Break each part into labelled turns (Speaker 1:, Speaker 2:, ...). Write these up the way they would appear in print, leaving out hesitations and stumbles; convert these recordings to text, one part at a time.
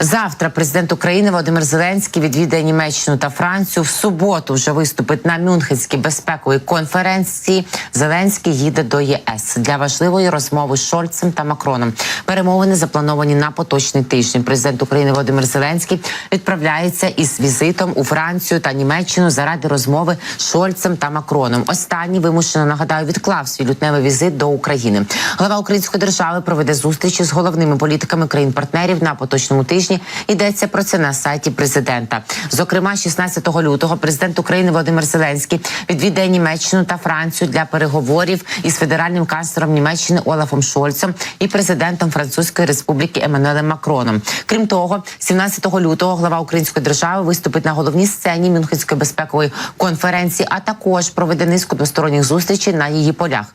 Speaker 1: Завтра президент України Володимир Зеленський відвідає Німеччину та Францію. В суботу вже виступить на Мюнхенській безпековій конференції. Зеленський їде до ЄС для важливої розмови з Шольцем та Макроном. Перемовини заплановані на поточний тиждень. Президент України Володимир Зеленський відправляється із візитом у Францію та Німеччину заради розмови з Шольцем та Макроном. Останній, вимушено нагадаю, відклав свій лютневий візит до України. Глава української держави проведе зустрічі з головними політиками країн-партнерів на поточному тижні. Йдеться про це на сайті президента. Зокрема, 16 лютого президент України Володимир Зеленський відвідає Німеччину та Францію для переговорів із федеральним канцлером Німеччини Олафом Шольцем і президентом Французької республіки Еммануелем Макроном. Крім того, 17 лютого глава української держави виступить на головній сцені Мюнхенської безпекової конференції, а також проведе низку двосторонніх зустрічей на її полях.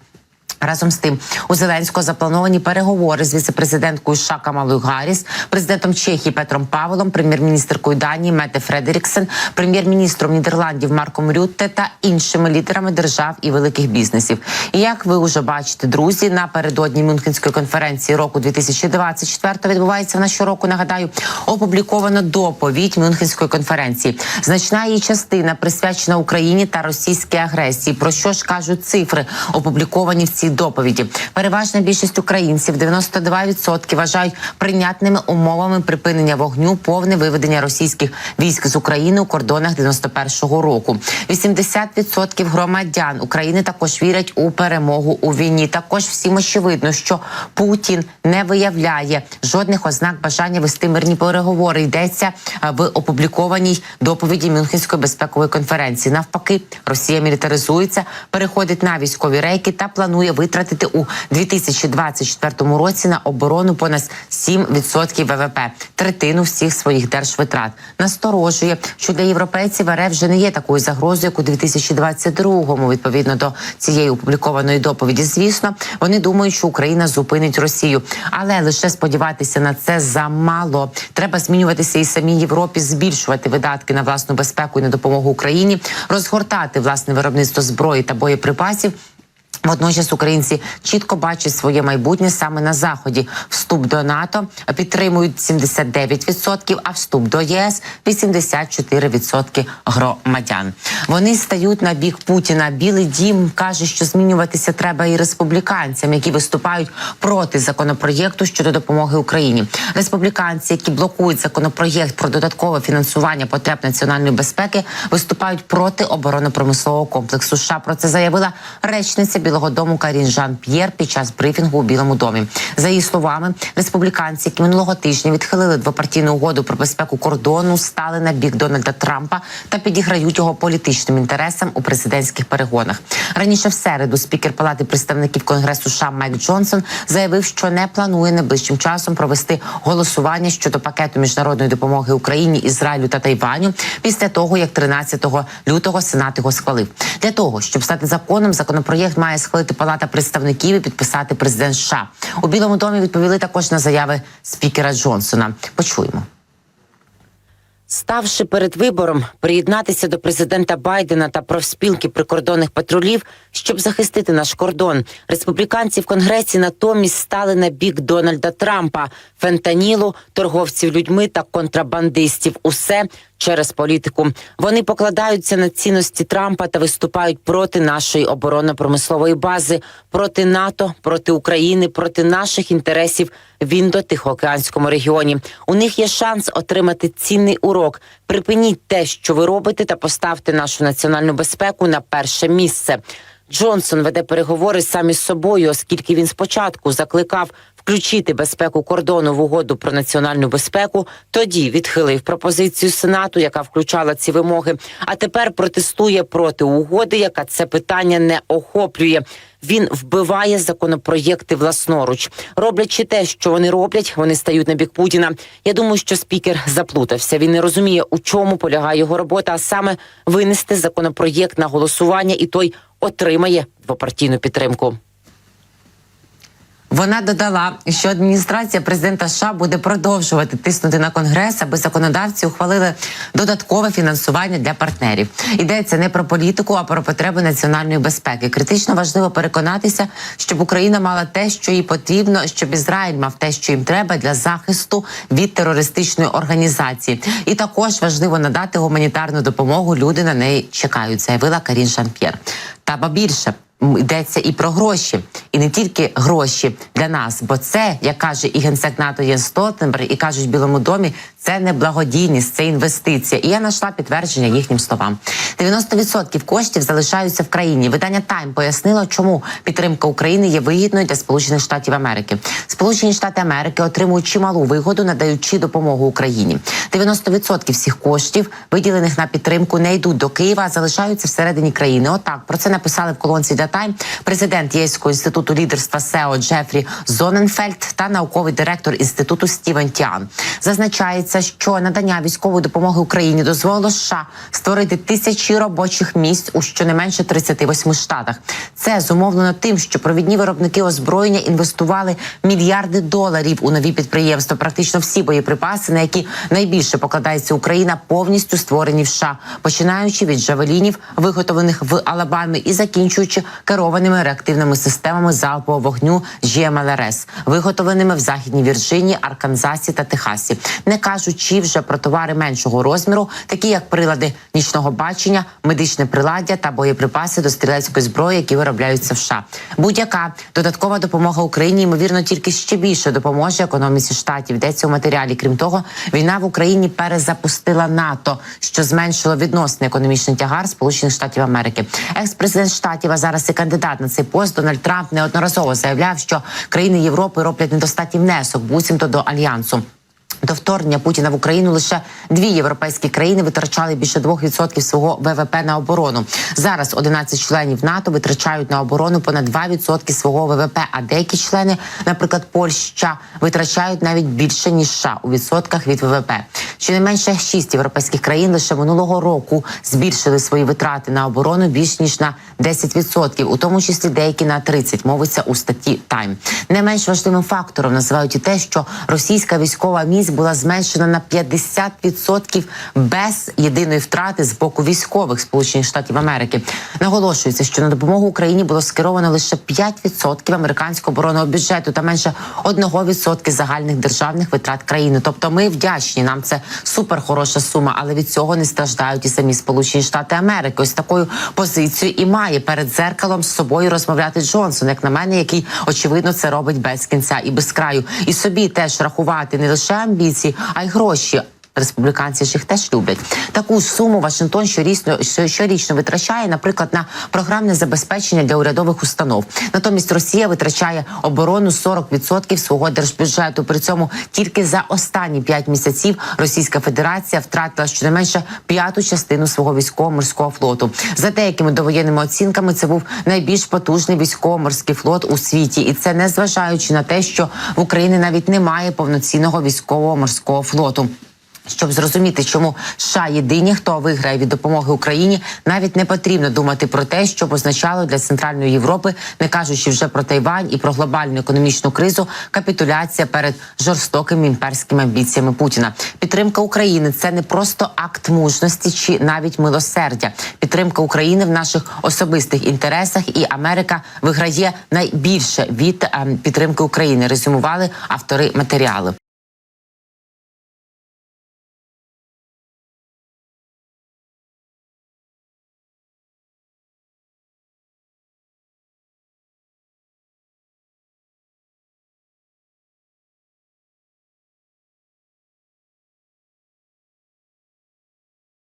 Speaker 1: Разом з тим, у Зеленського заплановані переговори з віце-президенткою США Камалою Гарріс, президентом Чехії Петром Павелом, прем'єр-міністркою Данії Метте Фредеріксен, прем'єр-міністром Нідерландів Марком Рютте та іншими лідерами держав і великих бізнесів. І як ви вже бачите, друзі, напередодні Мюнхенської конференції року 2024 відбувається вона щороку, нагадаю, опубліковано доповідь Мюнхенської конференції. Значна її частина присвячена Україні та російській агресії. Про що ж кажуть цифри, опубліковані в цій доповіді? Переважна більшість українців, 92%, вважають прийнятними умовами припинення вогню повне виведення російських військ з України у кордонах 91-го року. 80% громадян України також вірять у перемогу у війні. Також всім очевидно, що Путін не виявляє жодних ознак бажання вести мирні переговори. Йдеться в опублікованій доповіді Мюнхенської безпекової конференції. Навпаки, Росія мілітаризується, переходить на військові рейки та планує витратити у 2024 році на оборону понад 7% ВВП, третину всіх своїх держвитрат. Насторожує, що для європейців РФ вже не є такою загрозою, як у 2022-му, відповідно до цієї опублікованої доповіді. Звісно, вони думають, що Україна зупинить Росію. Але лише сподіватися на це замало. Треба змінюватися і самій Європі, збільшувати видатки на власну безпеку і на допомогу Україні, розгортати власне виробництво зброї та боєприпасів. Водночас українці чітко бачать своє майбутнє саме на Заході. Вступ до НАТО підтримують 79%, а вступ до ЄС – 84% громадян. Вони стають на бік Путіна. Білий дім каже, що змінюватися треба і республіканцям, які виступають проти законопроєкту щодо допомоги Україні. Республіканці, які блокують законопроєкт про додаткове фінансування потреб національної безпеки, виступають проти оборонно-промислового комплексу США. Про це заявила речниця Білого дому Карін Жан-П'єр під час брифінгу у Білому домі. За її словами, республіканці, які минулого тижня відхилили двопартійну угоду про безпеку кордону, стали на бік Дональда Трампа та підіграють його політичним інтересам у президентських перегонах. Раніше в середу спікер Палати представників Конгресу США Майк Джонсон заявив, що не планує найближчим часом провести голосування щодо пакету міжнародної допомоги Україні, Ізраїлю та Тайваню після того, як 13 лютого Сенат його схвалив. Для того, щоб стати законом, законопроєкт має схвалити Палата представників і підписати президент США. У Білому домі відповіли також на заяви спікера Джонсона. Почуємо.
Speaker 2: Ставши перед вибором приєднатися до президента Байдена та профспілки прикордонних патрулів, щоб захистити наш кордон, республіканці в Конгресі натомість стали на бік Дональда Трампа, фентанілу, торговців людьми та контрабандистів. Усе через політику. Вони покладаються на цінності Трампа та виступають проти нашої оборонно-промислової бази, проти НАТО, проти України, проти наших інтересів в Індо-Тихоокеанському регіоні. У них є шанс отримати цінний урок. Припиніть те, що ви робите, та поставте нашу національну безпеку на перше місце. Джонсон веде переговори сам із собою, оскільки він спочатку закликав включити безпеку кордону в угоду про національну безпеку, тоді відхилив пропозицію Сенату, яка включала ці вимоги, а тепер протестує проти угоди, яка це питання не охоплює. Він вбиває законопроєкти власноруч. Роблячи те, що вони роблять, вони стають на бік Путіна. Я думаю, що спікер заплутався. Він не розуміє, у чому полягає його робота, а саме винести законопроєкт на голосування, і той отримає двопартійну підтримку.
Speaker 1: Вона додала, що адміністрація президента США буде продовжувати тиснути на Конгрес, аби законодавці ухвалили додаткове фінансування для партнерів. Йдеться не про політику, а про потреби національної безпеки. Критично важливо переконатися, щоб Україна мала те, що їй потрібно, щоб Ізраїль мав те, що їм треба для захисту від терористичної організації. І також важливо надати гуманітарну допомогу. Люди на неї чекають, заявила Карін Жан-П'єр. Та більше. Йдеться і про гроші, і не тільки гроші для нас, бо це, як каже і генсек НАТО Єнс Столтенберг, і кажуть в Білому домі, це не благодійність, це інвестиція. І я знайшла підтвердження їхнім словам. 90% коштів залишаються в країні. Видання Time пояснило, чому підтримка України є вигідною для Сполучених Штатів Америки. Сполучені Штати Америки отримують чималу вигоду, надаючи допомогу Україні. 90% всіх коштів, виділених на підтримку, не йдуть до Києва, а залишаються всередині країни. Отак, про це написали в колонці для Time президент Єльського інституту лідерства СЕО Джефрі Зоненфельд та науковий директор інституту Стівен Тіан. Зазначається, що надання військової допомоги Україні дозволило США створити тисячі робочих місць у щонайменше 38 штатах. Це зумовлено тим, що провідні виробники озброєння інвестували мільярди доларів у нові підприємства. Практично всі боєприпаси, на які найбільше покладається Україна, повністю створені в США, починаючи від джавелінів, виготовлених в Алабамі, і закінчуючи керованими реактивними системами залпового вогню GMLRS, виготовленими в Західній Вірджинії, Арканзасі та Техасі. Не кажучи вже про товари меншого розміру, такі як прилади нічного бачення, медичне приладдя та боєприпаси до стрілецької зброї, які виробляються в США. Будь-яка додаткова допомога Україні, ймовірно, тільки ще більше допоможе економіці штатів. Йдеться у матеріалі. Крім того, війна в Україні перезапустила НАТО, що зменшило відносний економічний тягар Сполучених Штатів Америки. Екс-президент штатів, а зараз і кандидат на цей пост Дональд Трамп неодноразово заявляв, що країни Європи роблять недостатній внесок буцімто до альянсу. До вторгнення Путіна в Україну лише 2 європейські країни витрачали більше 2% свого ВВП на оборону. Зараз 11 членів НАТО витрачають на оборону понад 2% свого ВВП, а деякі члени, наприклад, Польща, витрачають навіть більше, ніж США у відсотках від ВВП. Щонайменше 6 європейських країн лише минулого року збільшили свої витрати на оборону більш ніж на 10%, у тому числі деякі на 30%, мовиться у статті Time. Не менш важливим фактором називають і те, що російська військова міць була зменшена на 50% без єдиної втрати з боку військових Сполучених Штатів Америки. Наголошується, що на допомогу Україні було скеровано лише 5% американського оборонного бюджету та менше 1% загальних державних витрат країни. Тобто ми вдячні, нам це супер хороша сума, але від цього не страждають і самі Сполучені Штати Америки. Ось такою позицією і має перед дзеркалом з собою розмовляти Джонсон, як на мене, який, очевидно, це робить без кінця і без краю. І собі теж рахувати не лише амбіції, а й гроші. Республіканці ж їх теж люблять. Таку ж суму Вашингтон щорічно витрачає, наприклад, на програмне забезпечення для урядових установ. Натомість Росія витрачає оборону 40% свого держбюджету. При цьому тільки за останні 5 місяців Російська Федерація втратила щонайменше 1/5 частину свого військово-морського флоту. За деякими довоєнними оцінками, це був найбільш потужний військово-морський флот у світі. І це незважаючи на те, що в Україні навіть немає повноцінного військово-морського флоту. Щоб зрозуміти, чому США єдині, хто виграє від допомоги Україні, навіть не потрібно думати про те, що б означало для Центральної Європи, не кажучи вже про Тайвань і про глобальну економічну кризу, капітуляція перед жорстокими імперськими амбіціями Путіна. Підтримка України – це не просто акт мужності чи навіть милосердя. Підтримка України в наших особистих інтересах, і Америка виграє найбільше від підтримки України, резюмували автори матеріалу.